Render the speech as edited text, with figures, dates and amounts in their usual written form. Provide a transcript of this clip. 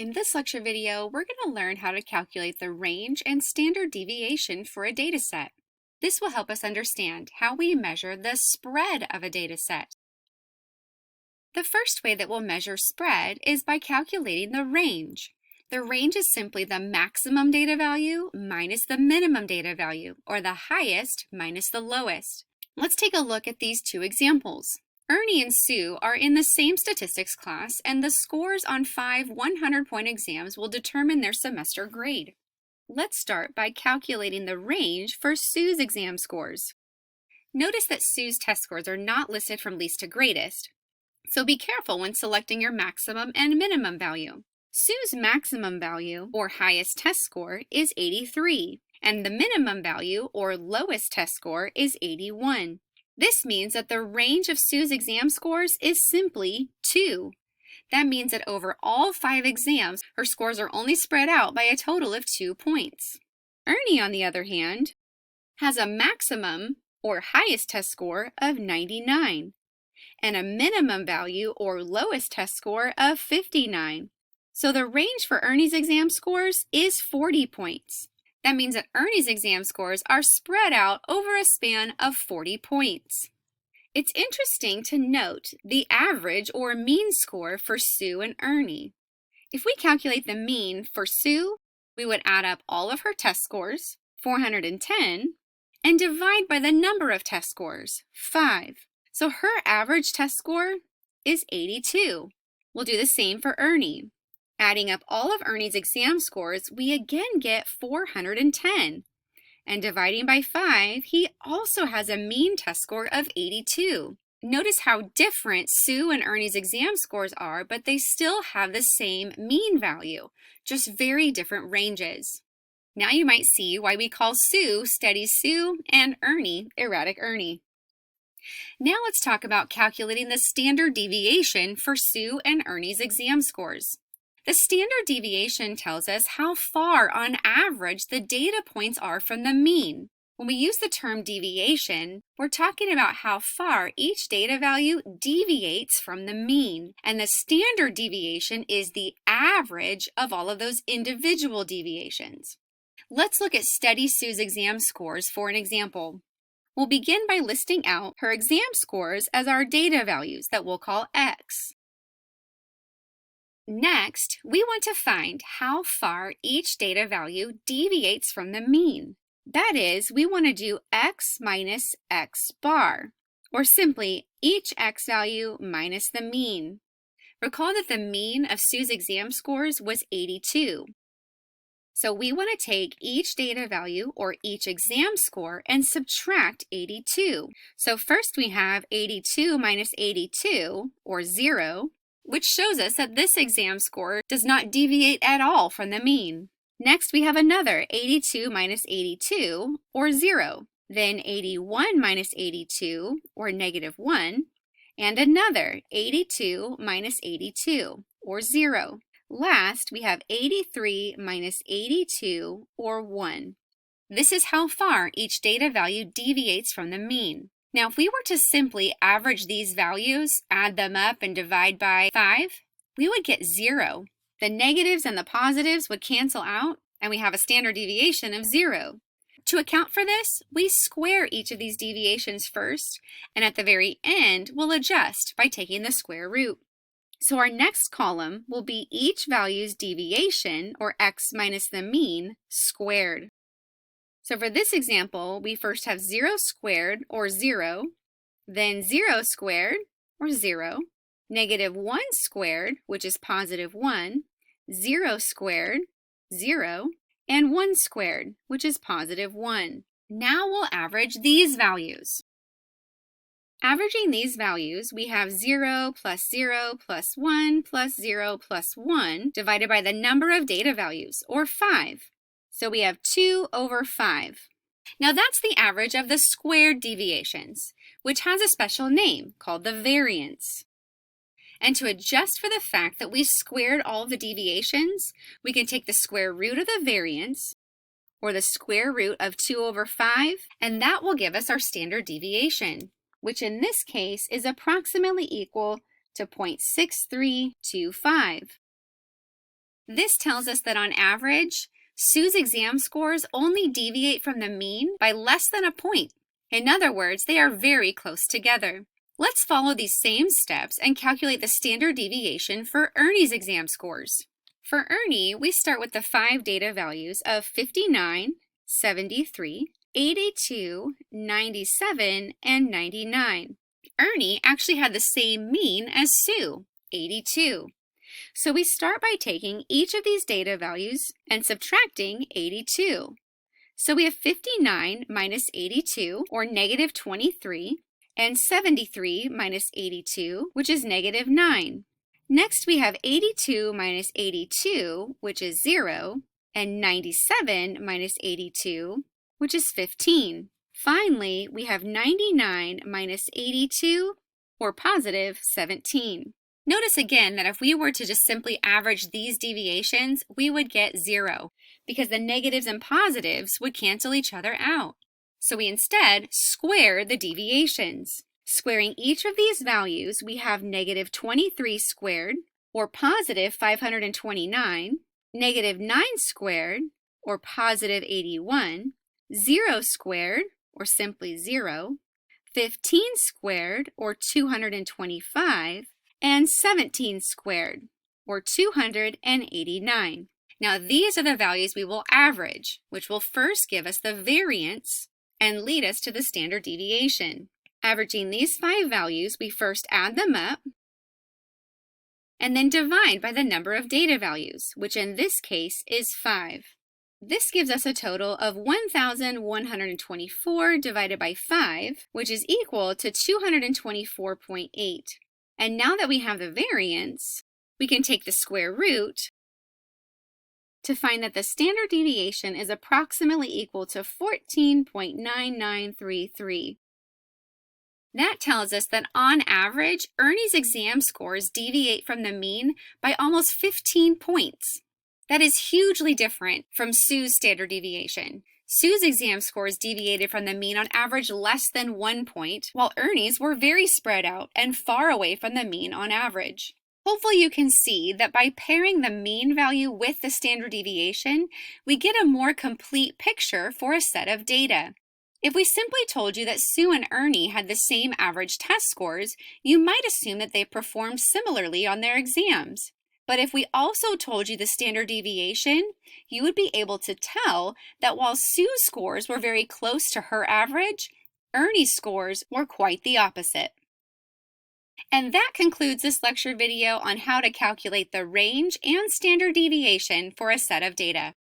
In this lecture video, we're going to learn how to calculate the range and standard deviation for a data set. This will help us understand how we measure the spread of a data set. The first way that we'll measure spread is by calculating the range. The range is simply the maximum data value minus the minimum data value, or the highest minus the lowest. Let's take a look at these two examples. Ernie and Sue are in the same statistics class, and the scores on 5 100-point exams will determine their semester grade. Let's start by calculating the range for Sue's exam scores. Notice that Sue's test scores are not listed from least to greatest, so be careful when selecting your maximum and minimum value. Sue's maximum value, or highest test score, is 83, and the minimum value, or lowest test score, is 81. This means that the range of Sue's exam scores is simply 2. That means that over all 5 exams, her scores are only spread out by a total of 2 points. Ernie, on the other hand, has a maximum, or highest test score, of 99, and a minimum value, or lowest test score, of 59. So the range for Ernie's exam scores is 40 points. That means that Ernie's exam scores are spread out over a span of 40 points. It's interesting to note the average or mean score for Sue and Ernie. If we calculate the mean for Sue, we would add up all of her test scores, 410, and divide by the number of test scores, 5. So her average test score is 82. We'll do the same for Ernie. Adding up all of Ernie's exam scores, we again get 410. And dividing by 5, he also has a mean test score of 82. Notice how different Sue and Ernie's exam scores are, but they still have the same mean value, just very different ranges. Now you might see why we call Sue Steady Sue and Ernie Erratic Ernie. Now let's talk about calculating the standard deviation for Sue and Ernie's exam scores. The standard deviation tells us how far, on average, the data points are from the mean. When we use the term deviation, we're talking about how far each data value deviates from the mean. And the standard deviation is the average of all of those individual deviations. Let's look at Steady Sue's exam scores for an example. We'll begin by listing out her exam scores as our data values that we'll call X. Next, we want to find how far each data value deviates from the mean. That is, we want to do X minus X bar, or simply each X value minus the mean. Recall that the mean of Sue's exam scores was 82. So we want to take each data value, or each exam score, and subtract 82. So first we have 82 minus 82, or 0, which shows us that this exam score does not deviate at all from the mean. Next, we have another 82 minus 82, or 0, then 81 minus 82, or negative 1, and another 82 minus 82, or 0. Last, we have 83 minus 82, or 1. This is how far each data value deviates from the mean. Now, if we were to simply average these values, add them up, and divide by 5, we would get 0. The negatives and the positives would cancel out, and we have a standard deviation of 0. To account for this, we square each of these deviations first, and at the very end, we'll adjust by taking the square root. So our next column will be each value's deviation, or X minus the mean, squared. So for this example, we first have 0 squared, or 0, then 0 squared, or 0, negative 1 squared, which is positive 1, 0 squared, 0, and 1 squared, which is positive 1. Now we'll average these values. Averaging these values, we have 0 plus 0 plus 1 plus 0 plus 1 divided by the number of data values, or 5. So we have 2 over 5. Now that's the average of the squared deviations, which has a special name called the variance. And to adjust for the fact that we squared all the deviations, we can take the square root of the variance, or the square root of 2 over 5, and that will give us our standard deviation, which in this case is approximately equal to 0.6325. This tells us that on average, Sue's exam scores only deviate from the mean by less than a point. In other words, they are very close together. Let's follow these same steps and calculate the standard deviation for Ernie's exam scores. For Ernie, we start with the 5 data values of 59, 73, 82, 97, and 99. Ernie actually had the same mean as Sue, 82. So we start by taking each of these data values and subtracting 82. So we have 59 minus 82, or negative 23, and 73 minus 82, which is negative 9. Next, we have 82 minus 82, which is 0, and 97 minus 82, which is 15. Finally, we have 99 minus 82, or positive 17. Notice again that if we were to just simply average these deviations, we would get 0, because the negatives and positives would cancel each other out. So we instead square the deviations. Squaring each of these values, we have negative 23 squared, or positive 529, negative 9 squared, or positive 81, 0 squared, or simply 0, 15 squared, or 225, and 17 squared, or 289. Now these are the values we will average, which will first give us the variance and lead us to the standard deviation. Averaging these 5 values, we first add them up and then divide by the number of data values, which in this case is 5. This gives us a total of 1,124 divided by 5, which is equal to 224.8. And now that we have the variance, we can take the square root to find that the standard deviation is approximately equal to 14.9933. That tells us that on average, Ernie's exam scores deviate from the mean by almost 15 points. That is hugely different from Sue's standard deviation. Sue's exam scores deviated from the mean on average less than 1 point, while Ernie's were very spread out and far away from the mean on average. Hopefully you can see that by pairing the mean value with the standard deviation, we get a more complete picture for a set of data. If we simply told you that Sue and Ernie had the same average test scores, you might assume that they performed similarly on their exams. But if we also told you the standard deviation, you would be able to tell that while Sue's scores were very close to her average, Ernie's scores were quite the opposite. And that concludes this lecture video on how to calculate the range and standard deviation for a set of data.